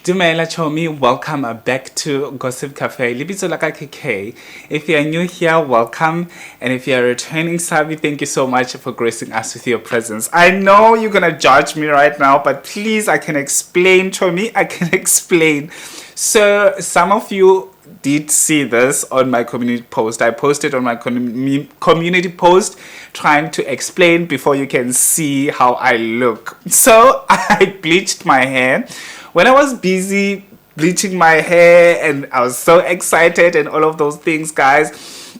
Dumela chomie, welcome back to Gossip Cafe. Libitso laka KK. If you are new here, welcome. And if you are returning Sabi, thank you so much for gracing us with your presence. I know you're gonna judge me right now, but please, I can explain, chomie. I can explain. So some of you did see this on my community post. I posted on my community post trying to explain before you can see how I look. So I bleached my hair. When I was busy bleaching my hair and I was so excited and all of those things, guys,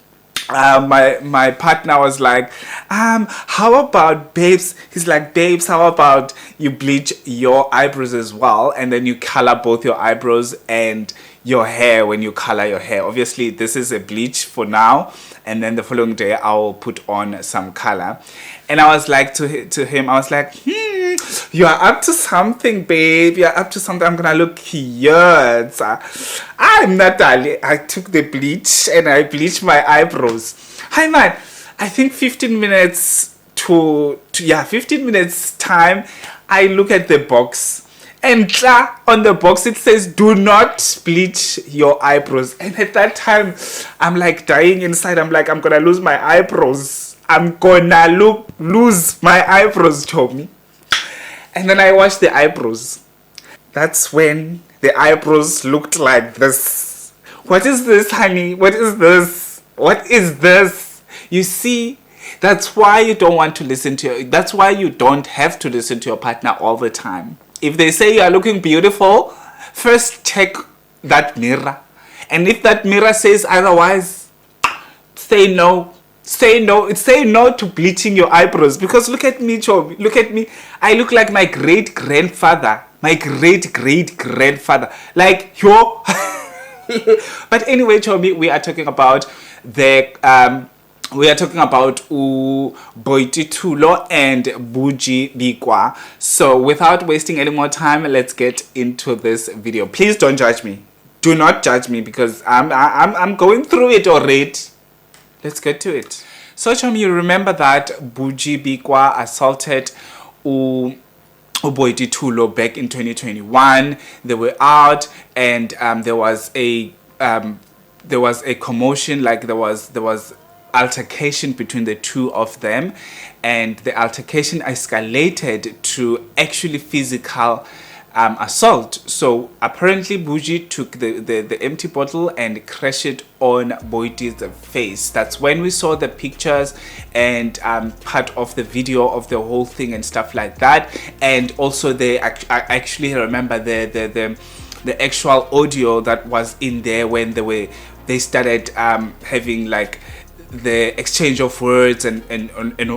my partner was like, how about babes? He's like, babes, how about you bleach your eyebrows as well, and then you color both your eyebrows and your hair when you color your hair. Obviously, this is a bleach for now, and then the following day I'll put on some color. And I was like to him, I was like, you are up to something, babe. You're up to something. I'm gonna look cute. I'm not darling. I took the bleach and I bleached my eyebrows. Hi man, I think 15 minutes to 15 minutes time, I look at the box. And on the box it says, do not bleach your eyebrows. And at that time, I'm like dying inside. I'm like, I'm gonna lose my eyebrows. I'm gonna lose my eyebrows, chomie. And then I washed the eyebrows. That's when the eyebrows looked like this. What is this, honey? What is this? What is this? You see, that's why you don't want to listen to that's why you don't have to listen to your partner all the time. If they say you are looking beautiful, first check that mirror. And if that mirror says otherwise, say no. Say no. Say no to bleaching your eyebrows. Because look at me, Chobi. Look at me. I look like my great-grandfather. My great-great-grandfather. Like, yo. But anyway, Chobi, we are talking about Boity and Bujy Bikwa. So without wasting any more time, let's get into this video. Please don't judge me. Do not judge me because I'm going through it already. Let's get to it. So chomie, you remember that Bujy Bikwa assaulted Boity back in 2021. They were out and there was a commotion, like there was altercation between the two of them, and the altercation escalated to actually physical assault. So apparently Bujy took the empty bottle and crashed it on Boity's face. That's when we saw the pictures and part of the video of the whole thing and stuff like that. And also I actually remember the actual audio that was in there when they started having like the exchange of words and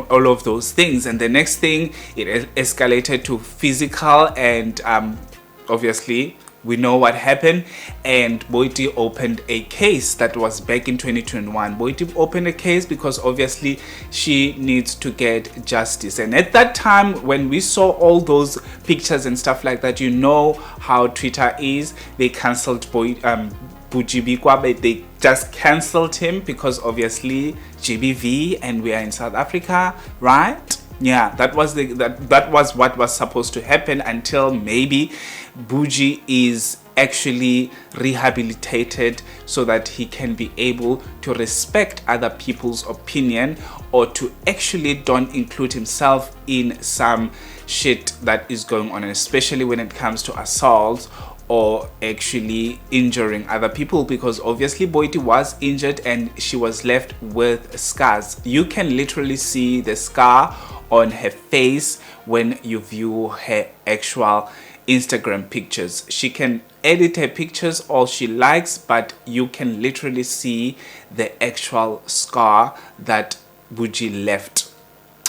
all of those things. And the next thing, it escalated to physical, and obviously we know what happened. And Boity opened a case. That was back in 2021. Boity opened a case because obviously she needs to get justice. And at that time, when we saw all those pictures and stuff like that, you know how Twitter is. They cancelled Bujy Bikwa, but they just cancelled him because obviously GBV and we are in South Africa, right? Yeah, that was what was supposed to happen until maybe Bujy is actually rehabilitated so that he can be able to respect other people's opinion, or to actually don't include himself in some shit that is going on, especially when it comes to assault or actually injuring other people, because obviously Boity was injured and she was left with scars. You can literally see the scar on her face when you view her actual Instagram pictures. She can edit her pictures all she likes, but you can literally see the actual scar that Bujy left.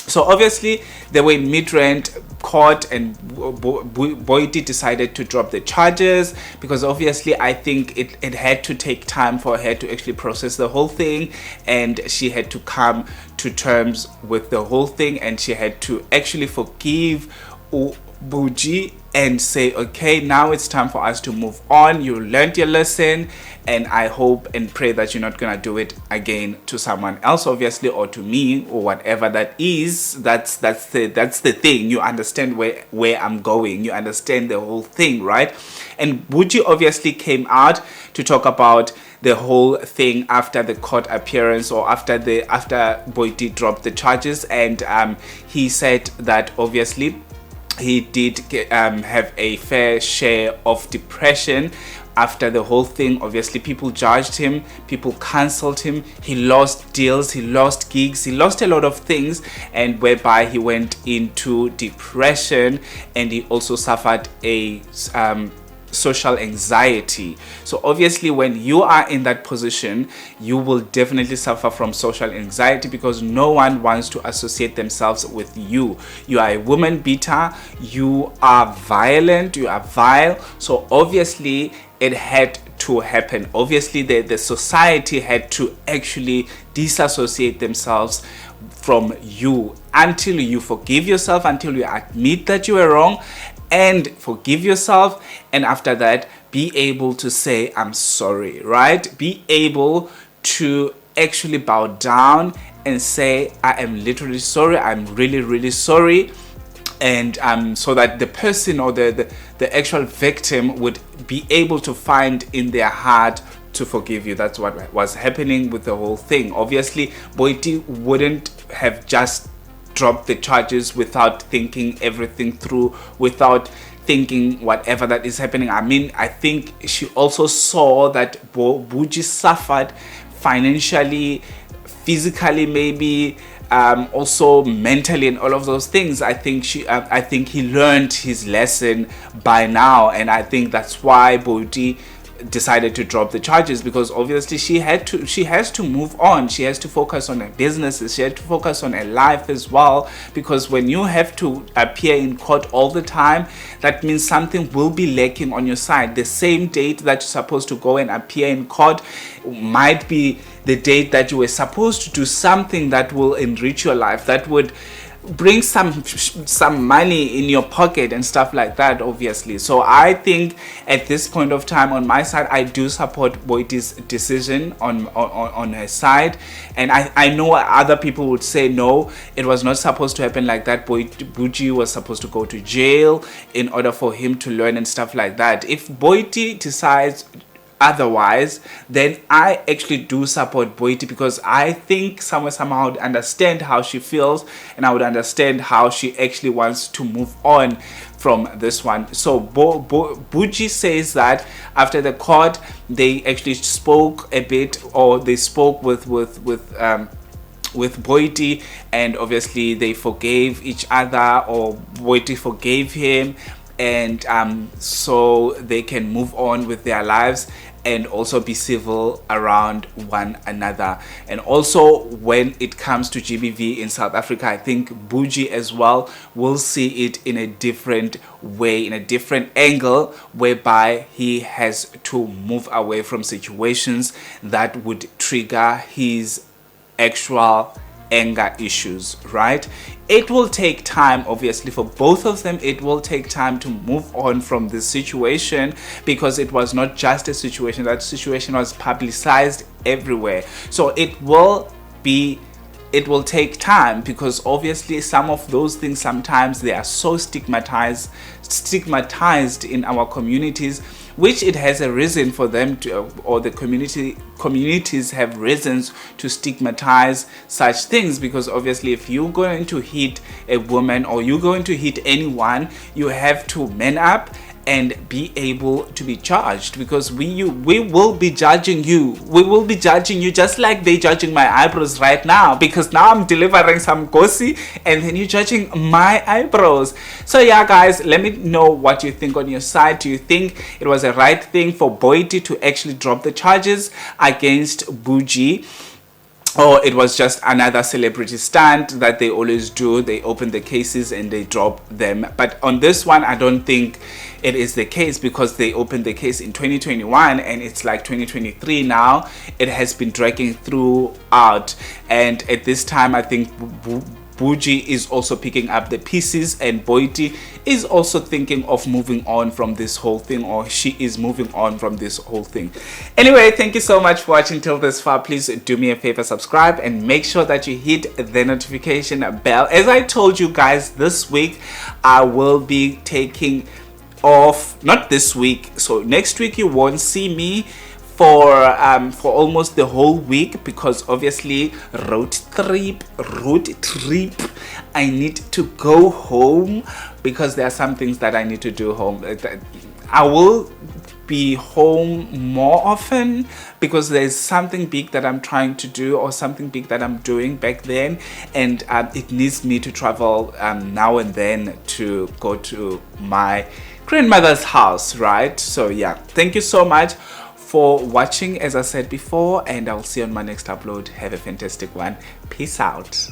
So obviously they were in mid-rent court, and Boity decided to drop the charges because obviously I think it had to take time for her to actually process the whole thing, and she had to come to terms with the whole thing, and she had to actually forgive Bujy and say, okay, now it's time for us to move on. You learned your lesson, and I hope and pray that you're not gonna do it again to someone else, obviously, or to me, or whatever that is. That's the thing. You understand where I'm going. You understand the whole thing, right? And Bujy obviously came out to talk about the whole thing after the court appearance, or after Boity dropped the charges, and he said that obviously he did have a fair share of depression after the whole thing. Obviously, people judged him, people cancelled him, he lost deals, he lost gigs, he lost a lot of things, and whereby he went into depression, and he also suffered a social anxiety. So obviously, when you are in that position, you will definitely suffer from social anxiety, because no one wants to associate themselves with you. You are a woman beater, you are violent, you are vile. So obviously it had to happen. Obviously the society had to actually disassociate themselves from you until you forgive yourself, until you admit that you were wrong and forgive yourself, and after that be able to say I'm sorry, right? Be able to actually bow down and say I am literally sorry, I'm really sorry, and so that the person or the actual victim would be able to find in their heart to forgive you. That's what was happening with the whole thing. Obviously, Boity wouldn't have just dropped the charges without thinking everything through, without thinking whatever that is happening. I mean, I think she also saw that Bujy suffered financially, physically, maybe also mentally, and all of those things. I think he learned his lesson by now, and I think that's why Boity decided to drop the charges, because obviously she has to move on. She has to focus on her businesses, she had to focus on her life as well, because when you have to appear in court all the time, that means something will be lacking on your side. The same date that you're supposed to go and appear in court might be the date that you were supposed to do something that will enrich your life, that would bring some money in your pocket and stuff like that, obviously. So I think at this point of time, on my side, I do support Boity's decision on her side, and I know other people would say no, it was not supposed to happen like that. Bujy was supposed to go to jail in order for him to learn and stuff like that. If Boity decides otherwise, then I actually do support Boity, because I think somehow I would understand how she feels, and I would understand how she actually wants to move on from this one. So Bujy says that after the court, they actually spoke a bit, or they spoke with Boity, and obviously they forgave each other, or Boity forgave him, and so they can move on with their lives and also be civil around one another. And also, when it comes to GBV in South Africa, I think Bujy as well will see it in a different way, in a different angle, whereby he has to move away from situations that would trigger his actual anger issues, right? It will take time, obviously, for both of them. It will take time to move on from this situation, because it was not just a situation. That situation was publicized everywhere. So it will take time, because obviously some of those things, sometimes they are so stigmatized in our communities, which it has a reason for them to, or the communities have reasons to stigmatize such things, because obviously if you're going to hit a woman, or you're going to hit anyone, you have to man up and be able to be charged, because we will be judging you. We will be judging you just like they judging my eyebrows right now, because now I'm delivering some gossip and then you're judging my eyebrows. So yeah, guys, let me know what you think on your side. Do you think it was a right thing for Boity to actually drop the charges against Bujy, or it was just another celebrity stunt that they always do? They open the cases and they drop them. But on this one, I don't think it is the case, because they opened the case in 2021 and it's like 2023 now. It has been dragging throughout, and at this time I think Bujy is also picking up the pieces, and Boity is also thinking of moving on from this whole thing, or she is moving on from this whole thing. Anyway, thank you so much for watching till this far. Please do me a favor, subscribe, and make sure that you hit the notification bell. As I told you guys, this week I will be taking off, not this week, so next week you won't see me for almost the whole week, because obviously road trip, I need to go home because there are some things that I need to do home. I will be home more often because there's something big that I'm trying to do, or something big that I'm doing back then, and it needs me to travel now and then to go to my grandmother's house, right? So yeah, thank you so much for watching, as I said before, and I'll see you on my next upload. Have a fantastic one. Peace out.